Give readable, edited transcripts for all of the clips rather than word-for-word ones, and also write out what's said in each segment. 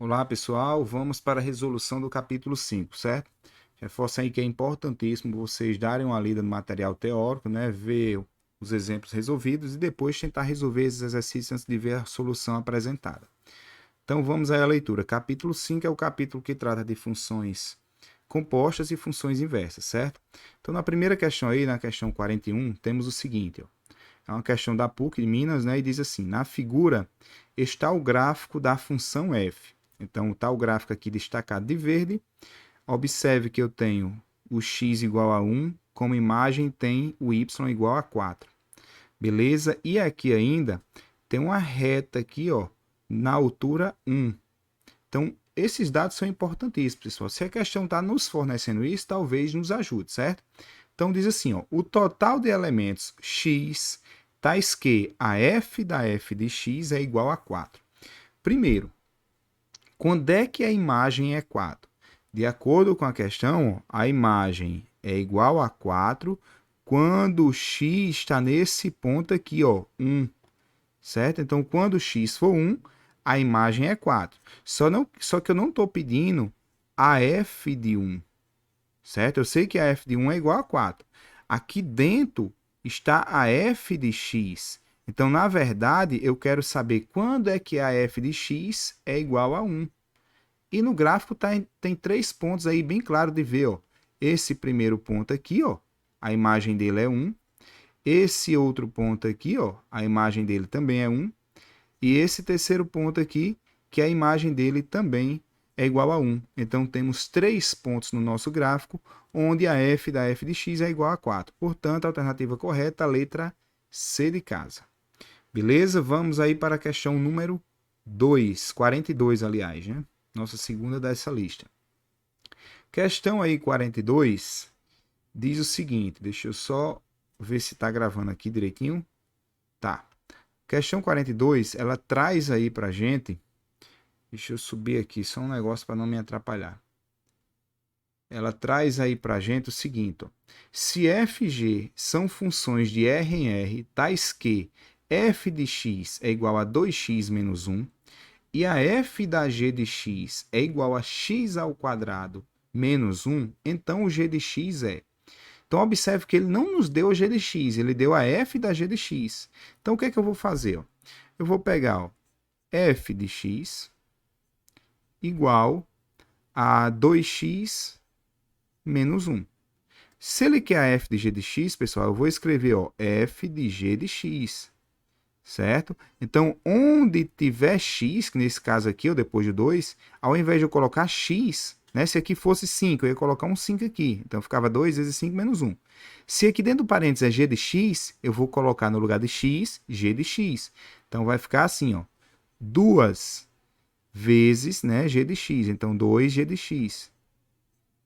Olá, pessoal. Vamos para a resolução do capítulo 5, certo? Reforço aí que é importantíssimo vocês darem uma lida no material teórico, né? Ver os exemplos resolvidos e depois tentar resolver esses exercícios antes de ver a solução apresentada. Então vamos aí à leitura. Capítulo 5 é o capítulo que trata de funções compostas e funções inversas, certo? Então na primeira questão aí, na questão 41, temos o seguinte, ó. É uma questão da PUC de Minas, né? E diz assim: na figura está o gráfico da função f. Então está o gráfico aqui destacado de verde. Observe que eu tenho o x igual a 1, como imagem tem o y igual a 4. Beleza? E aqui ainda tem uma reta aqui, ó, na altura 1. Então, esses dados são importantíssimos, pessoal. Se a questão está nos fornecendo isso, talvez nos ajude, certo? Então, diz assim, ó, o total de elementos x tais que a f da f de x é igual a 4. Primeiro, quando é que a imagem é 4? De acordo com a questão, a imagem é igual a 4 quando o x está nesse ponto aqui, ó, 1, certo? Então, quando x for 1, a imagem é 4. Só que eu não estou pedindo a f de 1, certo? Eu sei que a f de 1 é igual a 4. Aqui dentro está a f de x. Então, na verdade, eu quero saber quando é que a f de x é igual a 1. E no gráfico tem três pontos aí bem claro de ver. Ó. Esse primeiro ponto aqui, ó, a imagem dele é 1. Esse outro ponto aqui, ó, a imagem dele também é 1. E esse terceiro ponto aqui, que a imagem dele também é igual a 1. Então, temos três pontos no nosso gráfico, onde a f da f de x é igual a 4. Portanto, a alternativa correta, a letra C de casa. Beleza? Vamos aí para a questão número 2, 42, aliás, né? Nossa segunda dessa lista. Questão aí 42 diz o seguinte, deixa eu só ver se está gravando aqui direitinho. Tá. Questão 42, ela traz aí para gente, deixa eu subir aqui só um negócio para não me atrapalhar. Ela traz aí para gente o seguinte, ó. Se f e g são funções de R em R, tais que f de x é igual a 2x menos 1, e a f da g de x é igual a x ao quadrado menos 1, então o g de x é. Então, observe que ele não nos deu a g de x, ele deu a f da g de x. Então, o que é que eu vou fazer? Ó? Eu vou pegar ó, f de x igual a 2x menos 1. Se ele quer a f de g de x, pessoal, eu vou escrever ó, f de g de x. Certo? Então, onde tiver x, que nesse caso aqui, ou depois de 2, ao invés de eu colocar x, né, se aqui fosse 5, eu ia colocar um 5 aqui. Então, ficava 2 vezes 5 menos 1. Se aqui dentro do parênteses é g de x, eu vou colocar no lugar de x, g de x. Então, vai ficar assim, ó, 2 vezes né, g de x. Então, 2g de x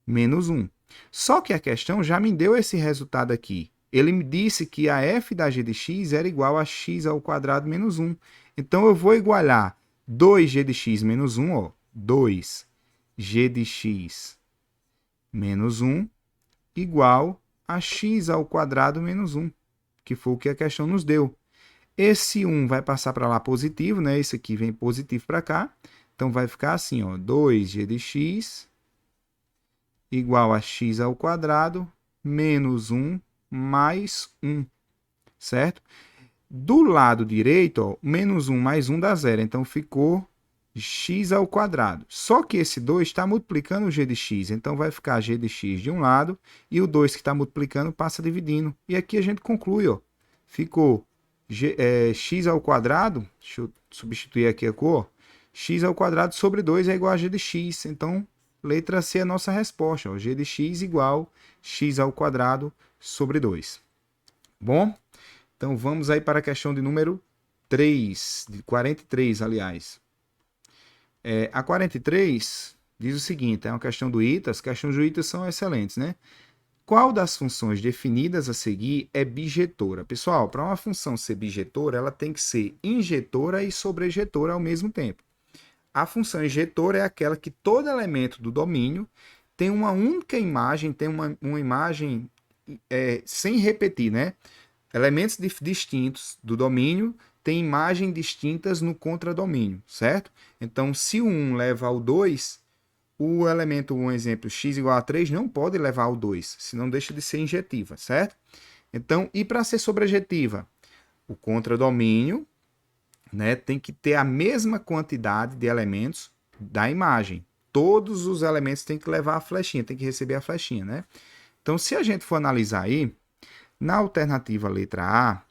menos 1. Só que a questão já me deu esse resultado aqui. Ele me disse que a f da g de x era igual a x ao quadrado menos 1. Então, eu vou igualar 2g de x menos 1, ó, 2g de x menos 1 igual a x ao quadrado menos 1, que foi o que a questão nos deu. Esse 1 vai passar para lá positivo, né? Esse aqui vem positivo para cá. Então, vai ficar assim, ó, 2g de x igual a x ao quadrado menos 1 mais 1, certo? Do lado direito, ó, menos 1 mais 1 dá zero, então ficou x ao quadrado. Só que esse 2 está multiplicando o g de x, então vai ficar g de x de um lado e o 2 que está multiplicando passa dividindo. E aqui a gente conclui, ó, ficou x ao quadrado, deixa eu substituir aqui a cor, x ao quadrado sobre 2 é igual a g de x, então letra C é a nossa resposta, ó, g de x igual x ao quadrado sobre 2. Bom, então vamos aí para a questão de número 3, de 43, aliás. A 43 diz o seguinte, é uma questão do ITA, as questões do ITA são excelentes, né? Qual das funções definidas a seguir é bijetora? Pessoal, para uma função ser bijetora, ela tem que ser injetora e sobrejetora ao mesmo tempo. A função injetora é aquela que todo elemento do domínio tem uma única imagem, tem uma imagem sem repetir, né? Elementos distintos do domínio tem imagens distintas no contradomínio, certo? Então, se o 1 leva ao 2, o elemento, um exemplo, x igual a 3, não pode levar ao 2, senão deixa de ser injetiva, certo? Então, e para ser sobrejetiva? O contradomínio, né, tem que ter a mesma quantidade de elementos da imagem. Todos os elementos têm que levar a flechinha, tem que receber a flechinha, né? Então, se a gente for analisar aí, na alternativa letra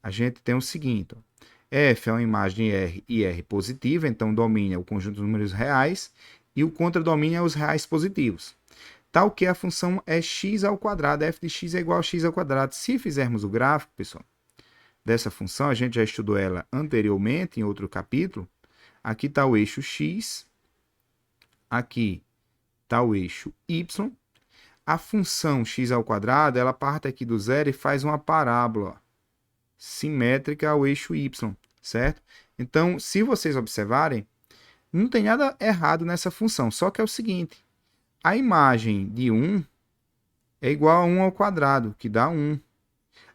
a gente tem o seguinte, ó, F é uma imagem de R e R positiva, então domínio é o conjunto de números reais, e o contradomínio é os reais positivos. Tal que a função é x ao quadrado, f de x é igual a x ao quadrado. Se fizermos o gráfico, pessoal, dessa função, a gente já estudou ela anteriormente em outro capítulo. Aqui está o eixo x, aqui está o eixo y. A função x ao quadrado, ela parte aqui do zero e faz uma parábola, ó, simétrica ao eixo y, certo? Então, se vocês observarem, não tem nada errado nessa função, só que é o seguinte, a imagem de 1 é igual a 1 ao quadrado, que dá 1.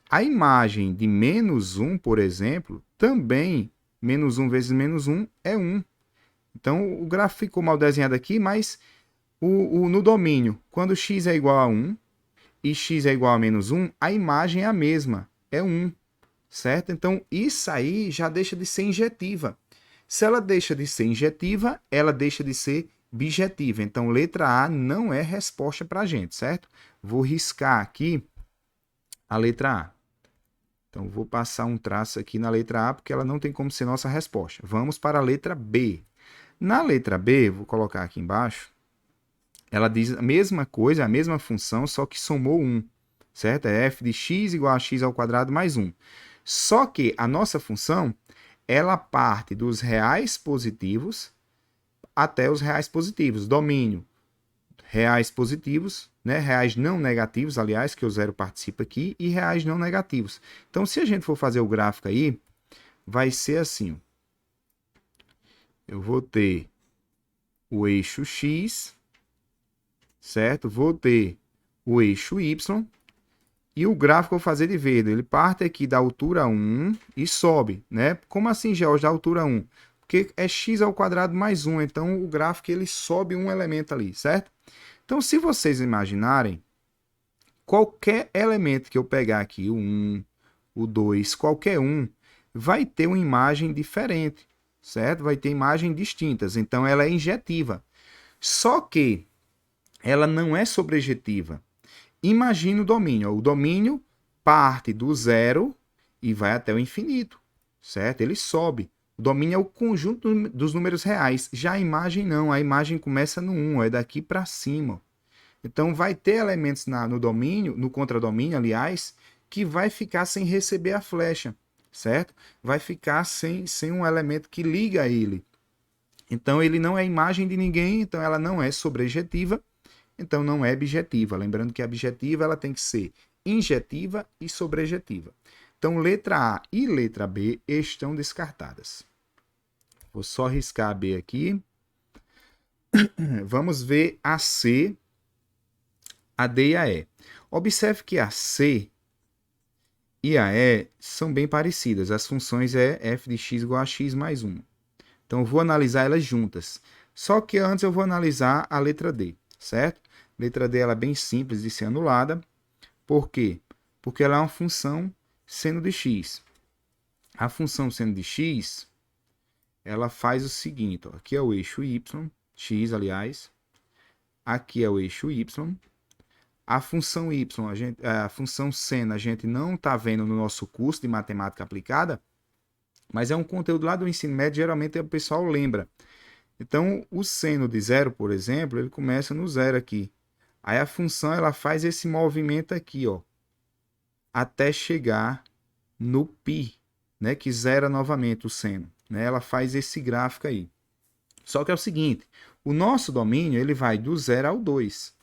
A imagem de menos 1, por exemplo, também, menos 1 vezes menos 1 é 1. Então, o gráfico ficou mal desenhado aqui, mas no domínio, quando x é igual a 1 e x é igual a menos 1, a imagem é a mesma, é 1, certo? Então, isso aí já deixa de ser injetiva. Se ela deixa de ser injetiva, ela deixa de ser bijetiva. Então, letra A não é resposta para a gente, certo? Vou riscar aqui a letra A. Então, vou passar um traço aqui na letra A, porque ela não tem como ser nossa resposta. Vamos para a letra B. Na letra B, vou colocar aqui embaixo, ela diz a mesma coisa, a mesma função, só que somou 1, certo? É f de x igual a x ao quadrado mais 1. Só que a nossa função, ela parte dos reais positivos até os reais positivos. Domínio, reais positivos, né? Reais não negativos, aliás, que o zero participa aqui, e reais não negativos. Então, se a gente for fazer o gráfico aí, vai ser assim, ó. Eu vou ter o eixo x, certo? Vou ter o eixo y, e o gráfico eu vou fazer de verde. Ele parte aqui da altura 1 e sobe, né? Como assim, George, da altura 1? Porque é x ao quadrado mais 1, então o gráfico ele sobe um elemento ali, certo? Então, se vocês imaginarem, qualquer elemento que eu pegar aqui, o 1, o 2, qualquer um, vai ter uma imagem diferente, certo? Vai ter imagens distintas, então ela é injetiva. Só que ela não é sobrejetiva. Imagina o domínio. O domínio parte do zero e vai até o infinito, certo? Ele sobe. O domínio é o conjunto dos números reais. Já a imagem não. A imagem começa no 1, é daqui para cima. Então, vai ter elementos no domínio, no contradomínio, aliás, que vai ficar sem receber a flecha, certo? Vai ficar sem um elemento que liga a ele. Então, ele não é imagem de ninguém, então ela não é sobrejetiva, então não é bijetiva. Lembrando que a bijetiva ela tem que ser injetiva e sobrejetiva. Então, letra A e letra B estão descartadas. Vou só riscar a B aqui. Vamos ver a C, a D e a E. Observe que a C e a E são bem parecidas. As funções é f de x igual a x mais 1. Então, eu vou analisar elas juntas. Só que antes eu vou analisar a letra D, certo? A letra D ela é bem simples de ser anulada. Por quê? Porque ela é uma função seno de x. A função seno de x, ela faz o seguinte, ó, aqui é o eixo y, x, aliás. Aqui é o eixo y. A função y, a função seno, a gente não está vendo no nosso curso de matemática aplicada, mas é um conteúdo lá do ensino médio, geralmente o pessoal lembra. Então, o seno de zero, por exemplo, ele começa no zero aqui. Aí a função ela faz esse movimento aqui, ó, até chegar no π, né, que zera novamente o seno, né? Ela faz esse gráfico aí. Só que é o seguinte, o nosso domínio ele vai do 0 ao 2.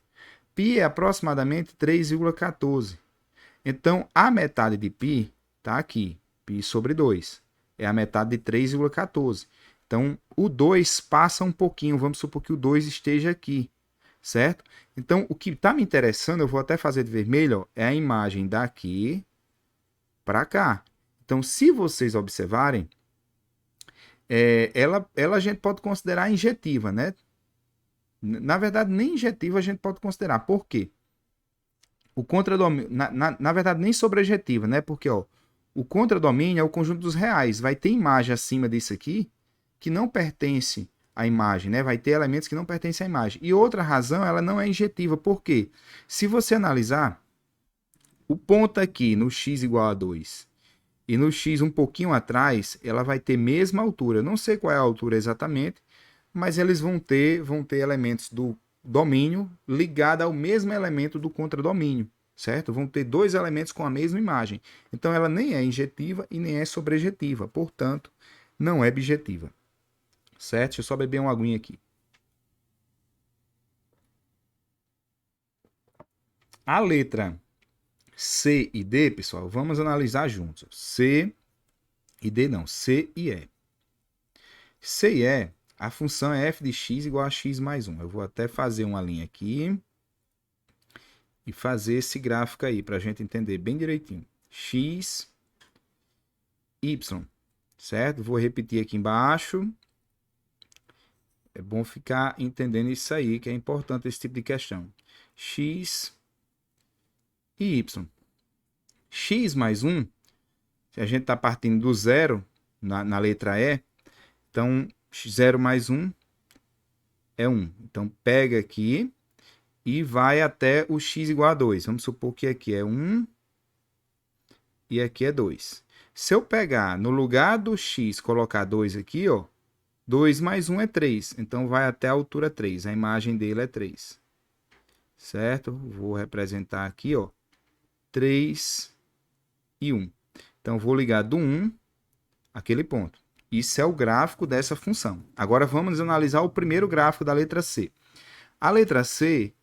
π é aproximadamente 3,14. Então, a metade de π está aqui, π sobre 2. É a metade de 3,14. Então, o 2 passa um pouquinho, vamos supor que o 2 esteja aqui, certo? Então, o que está me interessando, eu vou até fazer de vermelho, ó, é a imagem daqui para cá. Então, se vocês observarem, ela a gente pode considerar injetiva, né? Na verdade, nem injetiva a gente pode considerar. Por quê? O contradomínio, na verdade, nem sobrejetiva, né? Porque ó, o contradomínio é o conjunto dos reais. Vai ter imagem acima disso aqui que não pertence à imagem, né? Vai ter elementos que não pertencem à imagem. E outra razão, ela não é injetiva. Por quê? Se você analisar, o ponto aqui no x igual a 2 e no x um pouquinho atrás, ela vai ter mesma altura. Não sei qual é a altura exatamente, mas eles vão ter elementos do domínio ligado ao mesmo elemento do contradomínio, certo? Vão ter dois elementos com a mesma imagem. Então ela nem é injetiva e nem é sobrejetiva, portanto, não é bijetiva. Certo? Deixa eu só beber uma aguinha aqui. A letra C e D, pessoal, vamos analisar juntos. C e D não, C e E. C e E, a função é f de x igual a x mais 1. Eu vou até fazer uma linha aqui e fazer esse gráfico aí para a gente entender bem direitinho. X, Y, certo? Vou repetir aqui embaixo. É bom ficar entendendo isso aí, que é importante esse tipo de questão. X e Y. X mais 1, se a gente está partindo do zero na letra E, então 0 mais 1 é 1. Então pega aqui e vai até o x igual a 2. Vamos supor que aqui é 1 e aqui é 2. Se eu pegar no lugar do x, colocar 2 aqui, ó, 2 mais 1 é 3. Então vai até a altura 3. A imagem dele é 3. Certo? Vou representar aqui, ó, 3 e 1. Então vou ligar do 1 àquele ponto. Isso é o gráfico dessa função. Agora vamos analisar o primeiro gráfico da letra C. A letra C,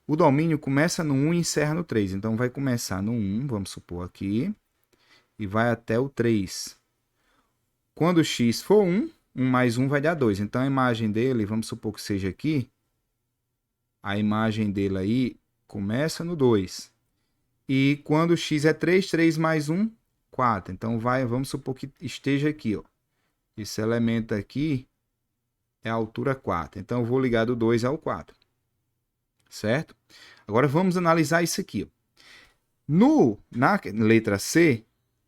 o domínio começa no 1 e encerra no 3. Então vai começar no 1, vamos supor aqui, e vai até o 3. Quando x for 1, 1 mais 1 vai dar 2. Então a imagem dele, vamos supor que seja aqui, a imagem dele aí começa no 2. E quando x é 3, 3 mais 1, 4. Então vamos supor que esteja aqui, ó. Esse elemento aqui é a altura 4. Então eu vou ligar do 2 ao 4. Certo? Agora vamos analisar isso aqui, ó. Na letra C,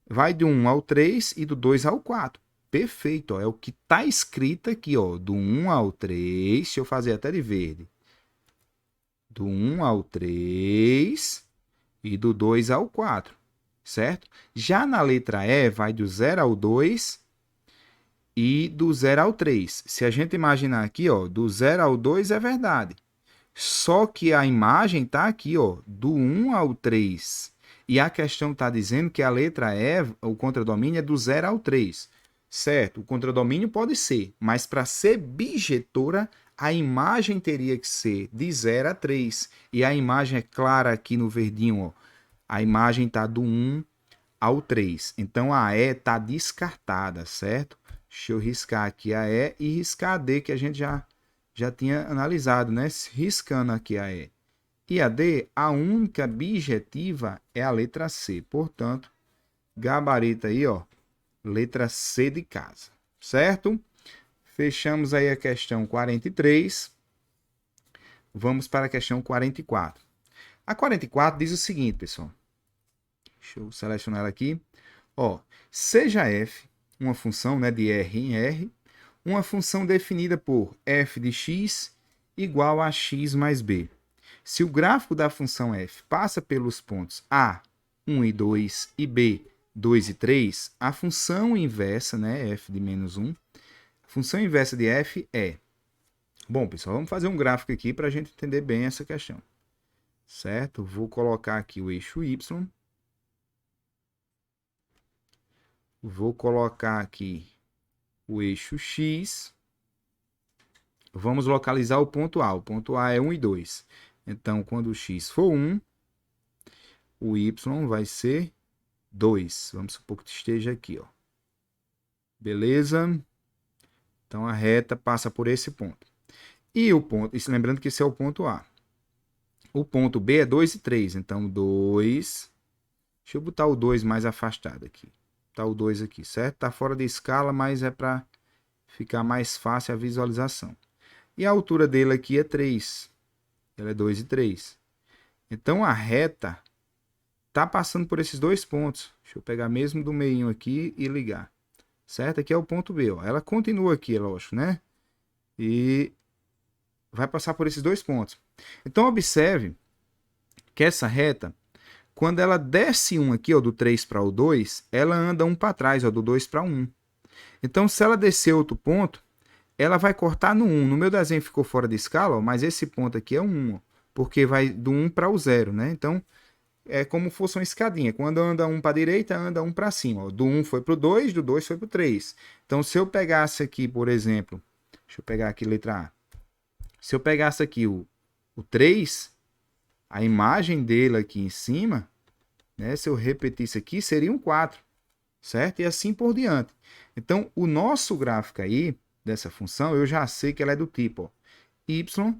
vai do 1 ao 3 e do 2 ao 4. Perfeito, ó. É o que está escrito aqui, ó. Do 1 ao 3, deixa eu fazer até de verde. Do 1 ao 3 e do 2 ao 4, certo? Já na letra E, vai do 0 ao 2 e do 0 ao 3. Se a gente imaginar aqui, ó, do 0 ao 2 é verdade. Só que a imagem está aqui, ó, do 1 ao 3. E a questão está dizendo que a letra E, o contradomínio, é do 0 ao 3. Certo? O contradomínio pode ser, mas para ser bijetora, a imagem teria que ser de 0 a 3. E a imagem é clara aqui no verdinho, ó. A imagem está do 1 ao 3. Então a E está descartada, certo? Deixa eu riscar aqui a E e riscar a D, que a gente já tinha analisado, né? Riscando aqui a E. E a D, a única bijetiva é a letra C. Portanto, gabarito aí, ó, letra C de casa, certo? Fechamos aí a questão 43. Vamos para a questão 44. A 44 diz o seguinte, pessoal. Deixa eu selecionar ela aqui. Ó, seja f uma função, né, de R em R, uma função definida por f de x igual a x mais b. Se o gráfico da função f passa pelos pontos A, 1 e 2, e B, 2 e 3, a função inversa, né, f de menos 1, a função inversa de f é... Bom, pessoal, vamos fazer um gráfico aqui para a gente entender bem essa questão. Certo? Vou colocar aqui o eixo y. Vou colocar aqui o eixo x. Vamos localizar o ponto A. O ponto A é 1 e 2. Então, quando o x for 1, o y vai ser 2. Vamos supor que esteja aqui, ó. Beleza? Então, a reta passa por esse ponto. E o ponto, isso lembrando que esse é o ponto A. O ponto B é 2 e 3. Então, 2. Deixa eu botar o 2 mais afastado aqui. botar o 2 aqui, certo? Tá fora de escala, mas é para ficar mais fácil a visualização. E a altura dele aqui é 3. Ela é 2,3. Então, a reta tá passando por esses dois pontos. Deixa eu pegar mesmo do meinho aqui e ligar. Certo? Aqui é o ponto B, ó. Ela continua aqui, lógico, né? E vai passar por esses dois pontos. Então, observe que essa reta, quando ela desce um aqui, ó, do 3 para o 2, ela anda um para trás, ó, do 2 para o 1. Então, se ela descer outro ponto, ela vai cortar no 1. No meu desenho ficou fora de escala, ó, mas esse ponto aqui é o 1, ó, porque vai do 1 para o 0, né? Então, é como se fosse uma escadinha. Quando anda um para a direita, anda um para cima. Ó. Do 1 foi para o 2, do 2 foi para o 3. Então, se eu pegasse aqui, por exemplo, deixa eu pegar aqui letra A. Se eu pegasse aqui o 3, a imagem dele aqui em cima, né, se eu repetisse aqui, seria um 4, certo? E assim por diante. Então, o nosso gráfico aí, dessa função, eu já sei que ela é do tipo ó, y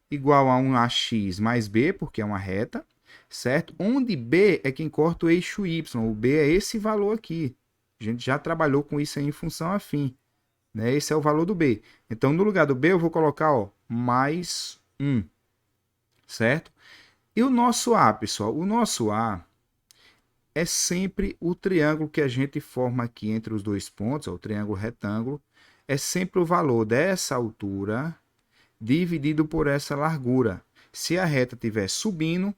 igual a 1ax mais b, porque é uma reta, certo? Onde b é quem corta o eixo y, o b é esse valor aqui. A gente já trabalhou com isso aí em função afim, né? Esse é o valor do b. Então, no lugar do b, eu vou colocar ó, mais 1, certo? E o nosso A, pessoal? O nosso A é sempre o triângulo que a gente forma aqui entre os dois pontos, ó, o triângulo retângulo, é sempre o valor dessa altura dividido por essa largura. Se a reta estiver subindo,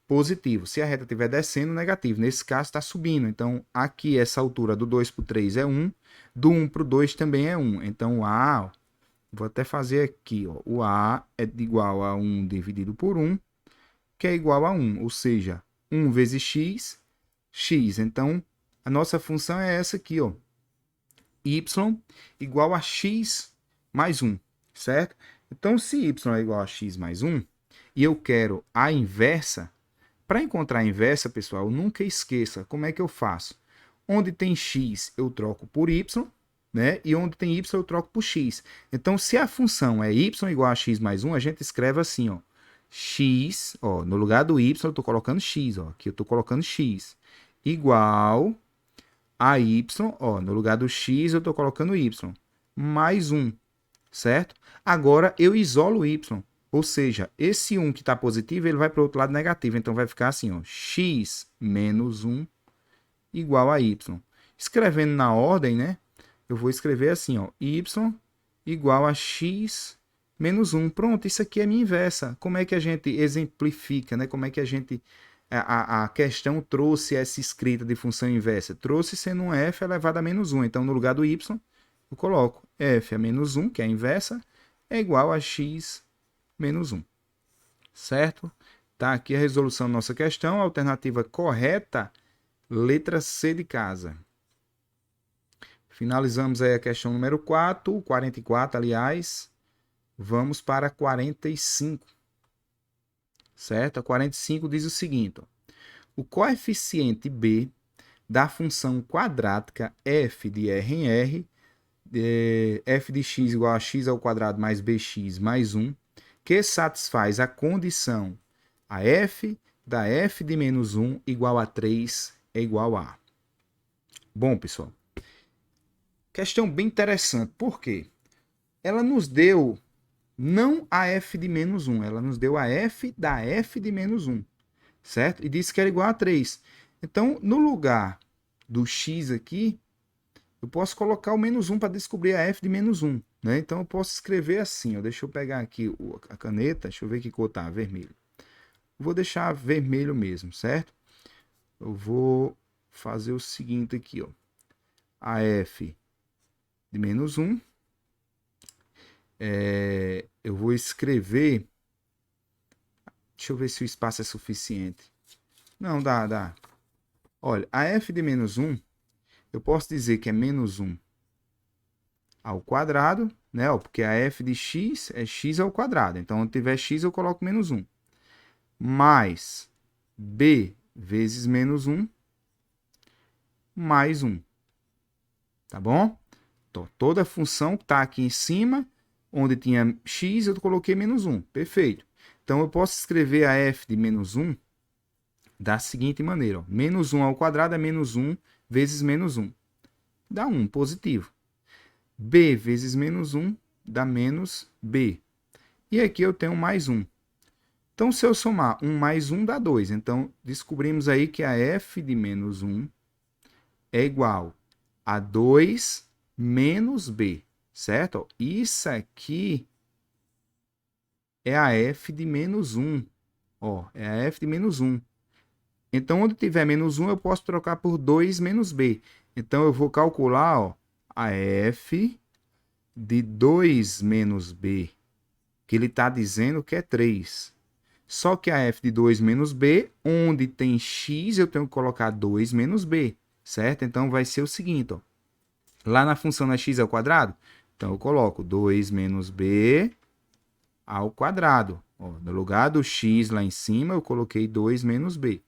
positivo. Se a reta estiver descendo, negativo. Nesse caso, está subindo. Então, aqui essa altura do 2 para o 3 é 1, do 1 para o 2 também é 1. Então, o A, ó, vou até fazer aqui, ó, o A é igual a 1 dividido por 1, que é igual a 1, ou seja, 1 vezes x, x. Então, a nossa função é essa aqui, ó, y igual a x mais 1, certo? Então, se y é igual a x mais 1, e eu quero a inversa, para encontrar a inversa, pessoal, nunca esqueça como é que eu faço. Onde tem x, eu troco por y, né? E onde tem y, eu troco por x. Então, se a função é y igual a x mais 1, a gente escreve assim, ó, x, ó, no lugar do y eu estou colocando x, ó, aqui eu estou colocando x, igual a y, ó, no lugar do x eu estou colocando y, mais 1, certo? Agora eu isolo o y, ou seja, esse 1 que está positivo, ele vai para o outro lado negativo, então vai ficar assim, ó, x menos 1 igual a y. Escrevendo na ordem, né, eu vou escrever assim, ó, y igual a x menos 1. Pronto, isso aqui é minha inversa. Como é que a gente exemplifica, né? Como é que a gente... A questão trouxe essa escrita de função inversa? Trouxe sendo um f elevado a menos 1. Então, no lugar do y, eu coloco f a menos 1, que é a inversa, é igual a x menos 1. Certo? Tá aqui a resolução da nossa questão. A alternativa correta, letra C de casa. Finalizamos aí a questão número 4, 44, aliás. Vamos para 45, certo? A 45 diz o seguinte, ó, o coeficiente b da função quadrática f de r em r, f de x igual a x ao quadrado mais bx mais 1, que satisfaz a condição a f da f de menos 1 igual a 3 é igual a. Bom, pessoal, questão bem interessante, por quê? Ela nos deu não a f de menos 1, ela nos deu a f da f de menos 1, certo? E disse que era igual a 3. Então, no lugar do x aqui, eu posso colocar o menos 1 para descobrir a f de menos 1, né? Então, eu posso escrever assim, ó, deixa eu pegar aqui a caneta, deixa eu ver que cor tá, vermelho. Vou deixar vermelho mesmo, certo? Eu vou fazer o seguinte aqui, ó, a f de menos 1, eu vou escrever, deixa eu ver se o espaço é suficiente. Não, dá. Olha, a f de menos 1, eu posso dizer que é menos 1 ao quadrado, né? Porque a f de x é x ao quadrado. Então, onde tiver x, eu coloco menos 1. Mais b vezes menos 1, mais 1. Tá bom? Então, toda a função que está aqui em cima, onde tinha x, eu coloquei menos 1. Perfeito. Então, eu posso escrever a f de menos 1 da seguinte maneira. Ó. Menos 1 ao quadrado é menos 1 vezes menos 1. dá 1, positivo. B vezes menos 1 dá menos B. E aqui eu tenho mais 1. Então, se eu somar 1 mais 1 dá 2. Então, descobrimos aí que a f de menos 1 é igual a 2 menos B, certo? Isso aqui é a f de menos 1. Ó, é a f de menos 1. Então, onde tiver menos 1, eu posso trocar por 2 menos B. Então, eu vou calcular, ó, a f de 2 menos B, que ele está dizendo que é 3. Só que a f de 2 menos B, onde tem x, eu tenho que colocar 2 menos B, certo? Então, vai ser o seguinte, ó. Lá na função na x ao quadrado, então eu coloco 2 menos B ao quadrado. Ó, no lugar do x lá em cima, eu coloquei 2 menos B.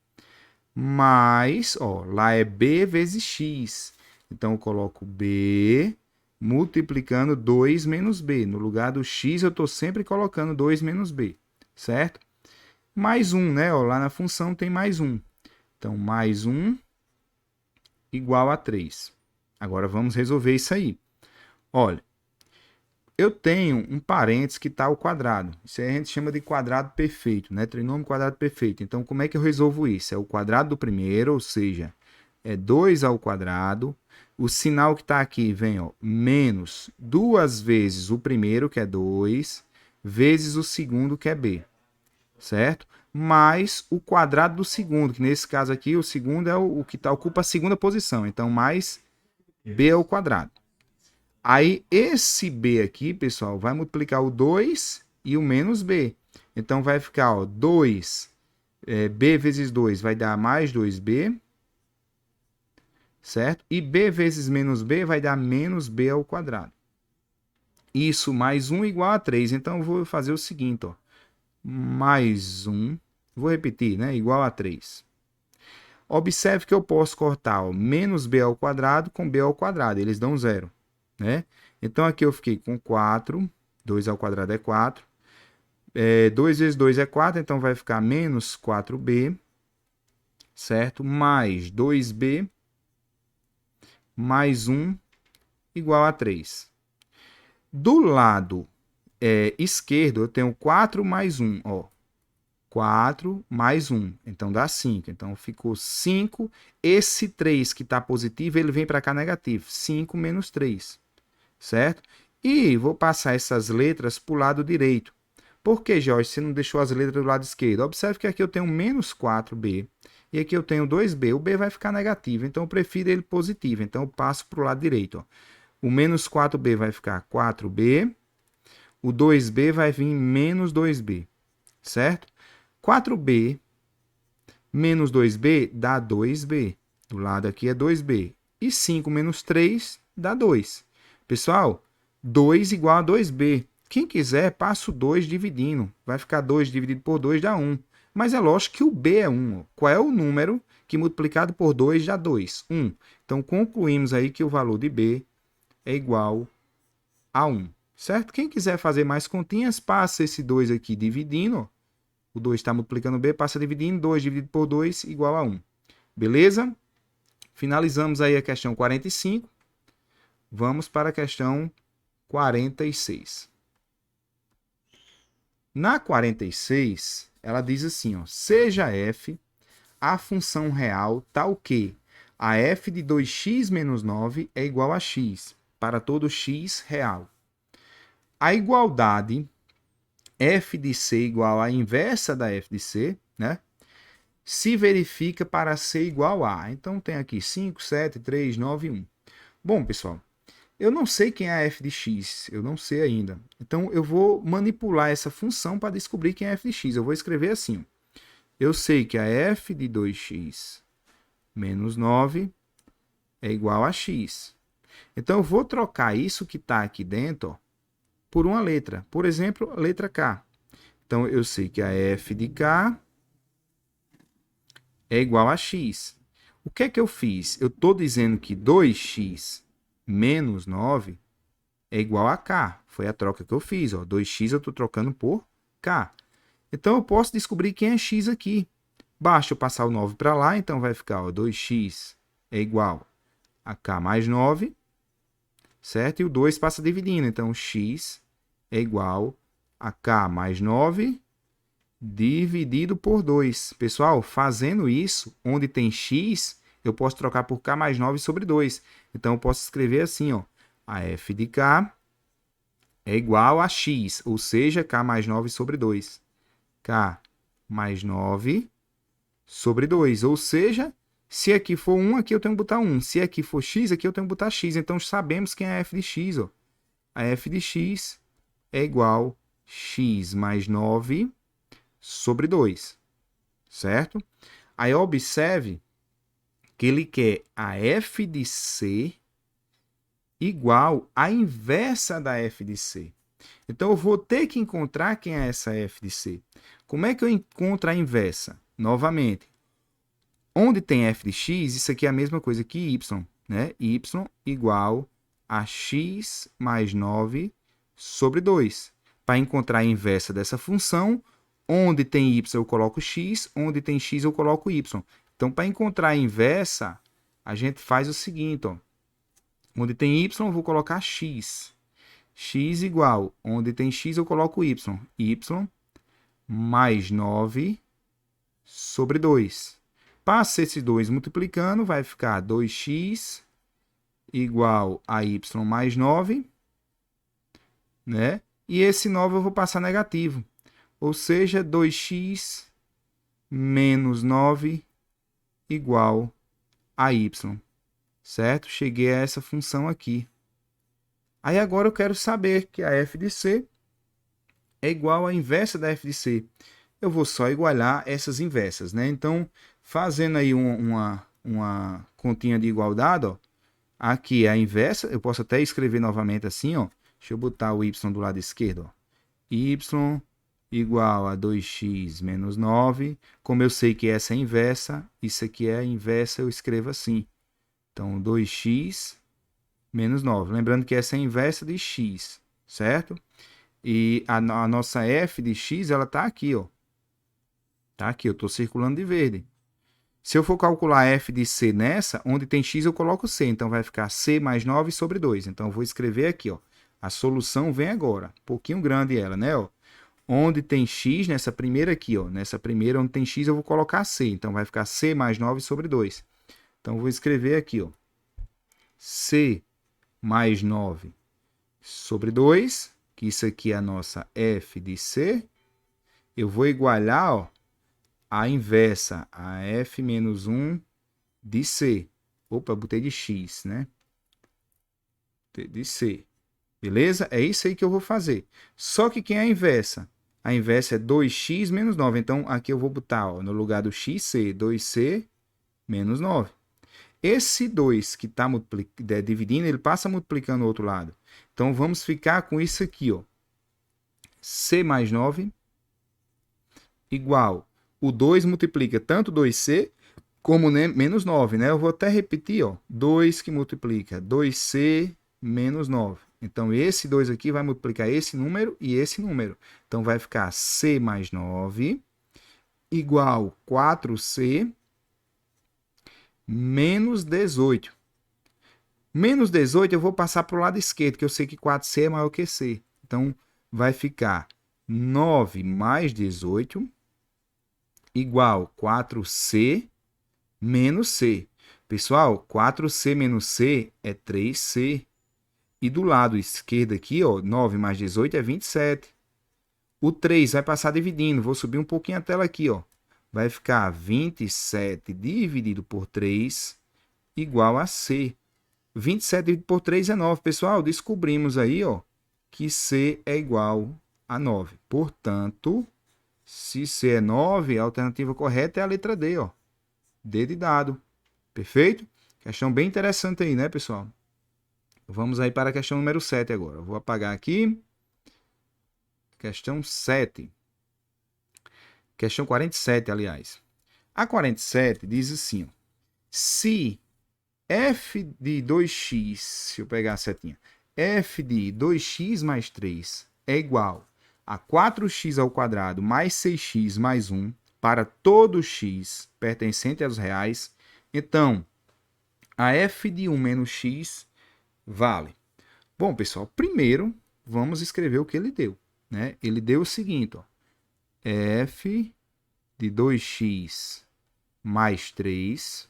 Mas, ó, lá é B vezes x. Então, eu coloco B multiplicando 2 menos B. No lugar do x, eu estou sempre colocando 2 menos B, certo? Mais 1, né? Ó, lá na função tem mais 1. Então, mais 1 igual a 3. Agora, vamos resolver isso aí. Olha, eu tenho um parênteses que está ao quadrado. Isso aí a gente chama de quadrado perfeito, né? Trinômio quadrado perfeito. Então, como é que eu resolvo isso? É o quadrado do primeiro, ou seja, é 2 ao quadrado. O sinal que está aqui vem, ó, menos 2 vezes o primeiro, que é 2, vezes o segundo, que é B, certo? Mais o quadrado do segundo, que nesse caso aqui, o segundo é o que ocupa a segunda posição. Então, mais B ao quadrado. Aí, esse B aqui, pessoal, vai multiplicar o 2 e o menos B. Então, vai ficar, ó, 2, B vezes 2 vai dar mais 2B, certo? E B vezes menos B vai dar menos B ao quadrado. Isso mais 1 igual a 3. Então, eu vou fazer o seguinte, ó. Mais 1, vou repetir, né? Igual a 3. Observe que eu posso cortar, ó, menos B ao quadrado com B ao quadrado. Eles dão 0. Né? Então, aqui eu fiquei com 4. 2 ao quadrado é 4. 2 vezes 2 é 4, então vai ficar menos 4B, certo? Mais 2B, mais 1, igual a 3. Do lado esquerdo, eu tenho 4 mais 1. Ó. 4 mais 1, então dá 5. Então, ficou 5. Esse 3 que está positivo, ele vem para cá negativo. 5 menos 3. Certo? E vou passar essas letras para o lado direito. Por que, Jorge, você não deixou as letras do lado esquerdo? Observe que aqui eu tenho menos 4B e aqui eu tenho 2B. O B vai ficar negativo, então eu prefiro ele positivo. Então eu passo para o lado direito. Ó. O menos 4B vai ficar 4B. O 2B vai vir menos 2B. Certo? 4B menos 2B dá 2B. Do lado aqui é 2B. E 5 menos 3 dá 2. Pessoal, 2 igual a 2B. Quem quiser, passa o 2 dividindo. Vai ficar 2 dividido por 2 dá 1. Mas é lógico que o B é 1. Qual é o número que multiplicado por 2 dá 2? 1. Então, concluímos aí que o valor de B é igual a 1. Certo? Quem quiser fazer mais continhas, passa esse 2 aqui dividindo. O 2 está multiplicando B, passa dividindo. 2 dividido por 2 igual a 1. Beleza? Finalizamos aí a questão 45. Vamos para a questão 46. Na 46, ela diz assim, ó, seja f a função real tal que a f de 2x menos 9 é igual a x, para todo x real. A igualdade f de c igual à inversa da f de c, né? Se verifica para c igual a. Então, tem aqui 5, 7, 3, 9, 1. Bom, pessoal, eu não sei quem é a f de x, eu não sei ainda. Então, eu vou manipular essa função para descobrir quem é a f de x. Eu vou escrever assim. Eu sei que a f de 2x menos 9 é igual a x. Então, eu vou trocar isso que está aqui dentro, ó, por uma letra. Por exemplo, a letra K. Então, eu sei que a f de K é igual a x. O que é que eu fiz? Eu estou dizendo que 2x menos 9 é igual a K. Foi a troca que eu fiz. Ó. 2x eu estou trocando por K. Então, eu posso descobrir quem é x aqui. Basta eu passar o 9 para lá, então vai ficar ó, 2x é igual a k mais 9, certo? E o 2 passa dividindo, então x é igual a k mais 9 dividido por 2. Pessoal, fazendo isso, onde tem x, eu posso trocar por k mais 9 sobre 2. Então, eu posso escrever assim, ó, a f de k é igual a x, ou seja, k mais 9 sobre 2. K mais 9 sobre 2, ou seja, se aqui for 1, aqui eu tenho que botar 1. Se aqui for x, aqui eu tenho que botar x. Então, sabemos quem é a f de x. Ó. A f de x é igual a x mais 9 sobre 2, certo? Aí, observe que ele quer a f de c igual à inversa da f de c. Então, eu vou ter que encontrar quem é essa f de c. Como é que eu encontro a inversa? Novamente, onde tem f de x, isso aqui é a mesma coisa que y, né? Y igual a x mais 9 sobre 2. Para encontrar a inversa dessa função, onde tem y eu coloco x, onde tem x eu coloco y. Então, para encontrar a inversa, a gente faz o seguinte, ó. Onde tem y, eu vou colocar x. X igual, onde tem x, eu coloco y. Y mais 9 sobre 2. Passa esses 2 multiplicando, vai ficar 2x igual a y mais 9, né? E esse 9 eu vou passar negativo. Ou seja, 2x menos 9 igual a y. Certo? Cheguei a essa função aqui. Aí agora eu quero saber que a f de c é igual à inversa da f de c. Eu vou só igualar essas inversas, né? Então, fazendo aí uma continha de igualdade, ó, aqui é a inversa, eu posso até escrever novamente assim, ó. Deixa eu botar o y do lado esquerdo, ó. Y igual a 2x menos 9. Como eu sei que essa é a inversa, isso aqui é a inversa, eu escrevo assim. Então, 2x menos 9. Lembrando que essa é a inversa de x, certo? E a nossa f de x, ela está aqui, ó. Tá aqui, eu estou circulando de verde. Se eu for calcular f de c nessa, onde tem x eu coloco c. Então, vai ficar c mais 9 sobre 2. Então, eu vou escrever aqui, ó. A solução vem agora. Um pouquinho grande ela, né? Ó. Onde tem x, nessa primeira aqui, ó. Nessa primeira, onde tem x, eu vou colocar c. Então, vai ficar c mais 9 sobre 2. Então, eu vou escrever aqui, ó. C mais 9 sobre 2, que isso aqui é a nossa f de c. Eu vou igualar, ó, a inversa, a f menos 1 de c. Opa, botei de x, né? De c. Beleza? É isso aí que eu vou fazer. Só que quem é a inversa? A inversa é 2x menos 9. Então, aqui eu vou botar, ó, no lugar do xc, 2c menos 9. Esse 2 que está dividindo, ele passa multiplicando o outro lado. Então, vamos ficar com isso aqui, ó. C mais 9 igual. O 2 multiplica tanto 2c como menos 9, né? Eu vou até repetir, ó. 2 que multiplica 2c menos 9. Então, esse 2 aqui vai multiplicar esse número e esse número. Então, vai ficar c mais 9 igual 4c menos 18. Menos 18 eu vou passar para o lado esquerdo, que eu sei que 4c é maior que c. Então, vai ficar 9 mais 18 igual 4c menos c. Pessoal, 4c menos c é 3c. E do lado esquerdo aqui, ó, 9 mais 18 é 27. O 3 vai passar dividindo. Vou subir um pouquinho a tela aqui, ó. Vai ficar 27 dividido por 3 igual a c. 27 dividido por 3 é 9. Pessoal, descobrimos aí, ó, que c é igual a 9. Portanto, se c é 9, a alternativa correta é a letra D, ó. D de dado. Perfeito? Questão bem interessante aí, né, pessoal? Vamos aí para a questão número 7 agora. Eu vou apagar aqui. Questão 7. Questão 47, aliás. A 47 diz assim, ó, se f de 2x, se eu pegar a setinha, f de 2x mais 3 é igual a 4x ao quadrado mais 6x mais 1 para todo x pertencente aos reais, então a f de 1 menos x vale. Bom, pessoal, primeiro vamos escrever o que ele deu, né? Ele deu o seguinte, ó, f de 2x mais 3,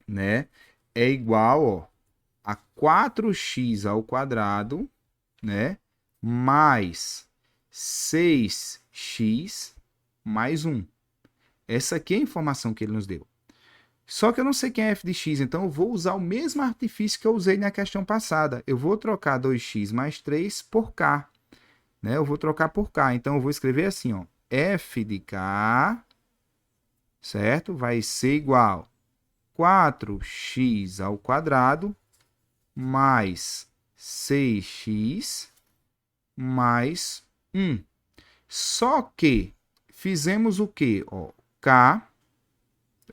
né, é igual, ó, a 4x ao quadrado, né, mais 6x mais 1. Essa aqui é a informação que ele nos deu. Só que eu não sei quem é f de x, então eu vou usar o mesmo artifício que eu usei na questão passada. Eu vou trocar 2x mais 3 por k. Né? Eu vou trocar por k. Então eu vou escrever assim, ó, f de k, certo? Vai ser igual a 4x ao quadrado mais 6x mais 1. Só que fizemos o quê? Ó, k,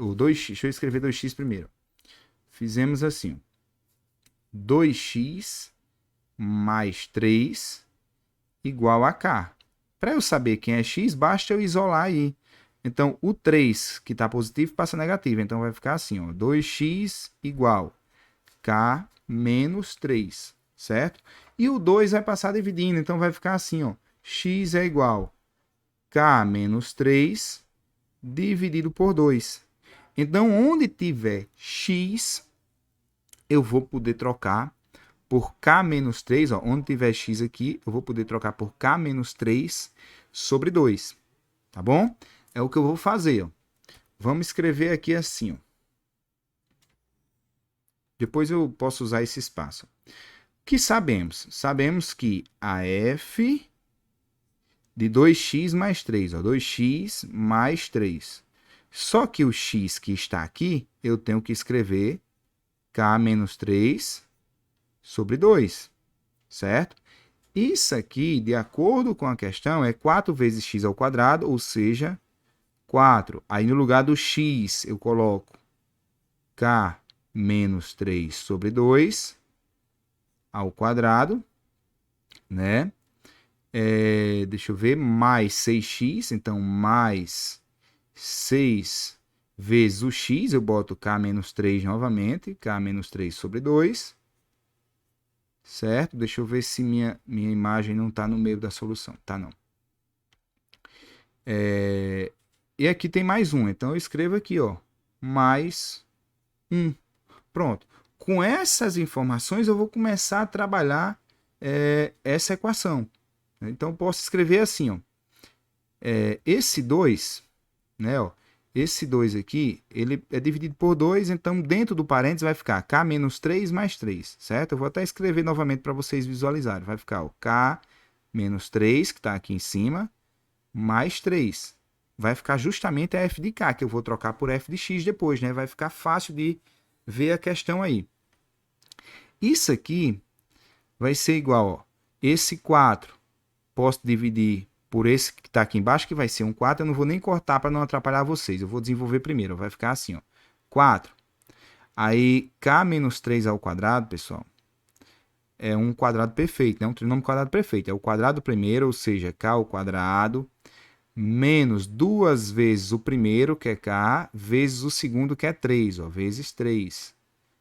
o 2x, deixa eu escrever 2x primeiro. Fizemos assim, 2x mais 3 igual a k. Para eu saber quem é x, basta eu isolar aí. Então, o 3, que está positivo, passa negativo. Então, vai ficar assim, ó, 2x igual k menos 3, certo? E o 2 vai passar dividindo, então vai ficar assim, ó, x é igual k menos 3 dividido por 2. Então, onde tiver x, eu vou poder trocar por k menos 3, ó, onde tiver x aqui, eu vou poder trocar por k menos 3 sobre 2, tá bom? É o que eu vou fazer, ó. Vamos escrever aqui assim, ó. Depois eu posso usar esse espaço. O que sabemos? Sabemos que a f de 2x mais 3, ó, 2x mais 3. Só que o x que está aqui, eu tenho que escrever k menos 3 sobre 2, certo? Isso aqui, de acordo com a questão, é 4 vezes x ao quadrado, ou seja, 4. Aí, no lugar do x, eu coloco k menos 3 sobre 2 ao quadrado, né? Deixa eu ver, mais 6x, então mais 6 vezes o x, eu boto k menos 3 novamente, k menos 3 sobre 2, certo? Deixa eu ver se minha imagem não está no meio da solução. Tá, não. E aqui tem mais um, então eu escrevo aqui, ó, mais 1. Pronto. Com essas informações, eu vou começar a trabalhar essa equação. Então, eu posso escrever assim, ó, esse 2, né, ó, esse 2 aqui, ele é dividido por 2, então dentro do parênteses vai ficar k menos 3 mais 3, certo? Eu vou até escrever novamente para vocês visualizarem. Vai ficar o k menos 3, que está aqui em cima, mais 3. Vai ficar justamente a f de k, que eu vou trocar por f de x depois, né? Vai ficar fácil de ver a questão aí. Isso aqui vai ser igual, ó, esse 4, posso dividir por esse que está aqui embaixo, que vai ser um 4. Eu não vou nem cortar para não atrapalhar vocês. Eu vou desenvolver primeiro. Vai ficar assim, ó, 4. Aí, k menos 3 ao quadrado, pessoal, é um quadrado perfeito, né? Um trinômio quadrado perfeito. É o quadrado primeiro, ou seja, k ao quadrado, menos 2 vezes o primeiro, que é k, vezes o segundo, que é 3, ó, vezes 3.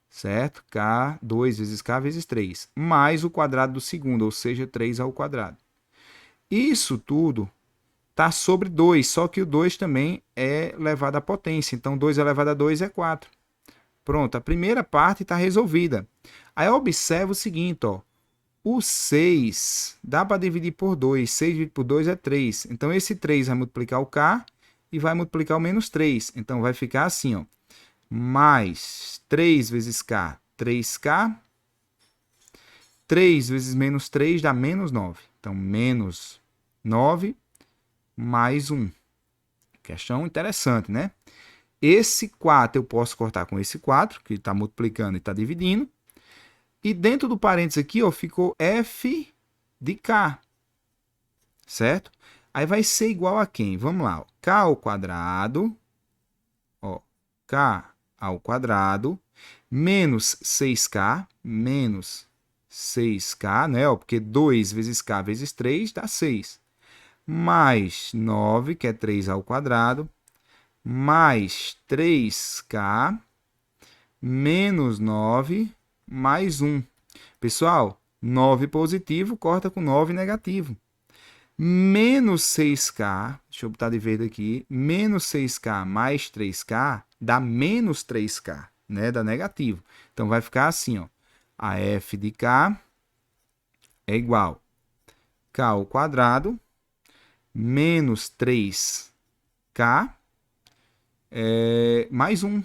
Certo? K, 2 vezes k vezes 3. Mais o quadrado do segundo, ou seja, 3 ao quadrado. Isso tudo está sobre 2, só que o 2 também é elevado à potência. Então, 2 elevado a 2 é 4. Pronto, a primeira parte está resolvida. Aí, observa o seguinte, ó. O 6 dá para dividir por 2. 6 dividido por 2 é 3. Então, esse 3 vai multiplicar o k e vai multiplicar o menos 3. Então, vai ficar assim, ó. Mais 3 vezes k, 3k. 3 vezes menos 3 dá menos 9. Então, menos 9 mais 1. Questão interessante, né? Esse 4 eu posso cortar com esse 4, que está multiplicando e está dividindo. E dentro do parênteses aqui, ó, ficou f de k. Certo? Aí vai ser igual a quem? Vamos lá. Ó. K ao quadrado. Ó, k ao quadrado. Menos 6k. Menos 6k, né? Ó, porque 2 vezes k vezes 3 dá 6. Mais 9, que é 3 ao quadrado. Mais 3k menos 9 mais 1. Pessoal, 9 positivo corta com 9 negativo. Menos 6K, deixa eu botar de verde aqui, menos 6K mais 3K dá menos 3K, né? Dá negativo. Então, vai ficar assim, ó. A f de K é igual a K ao quadrado menos 3K mais 1.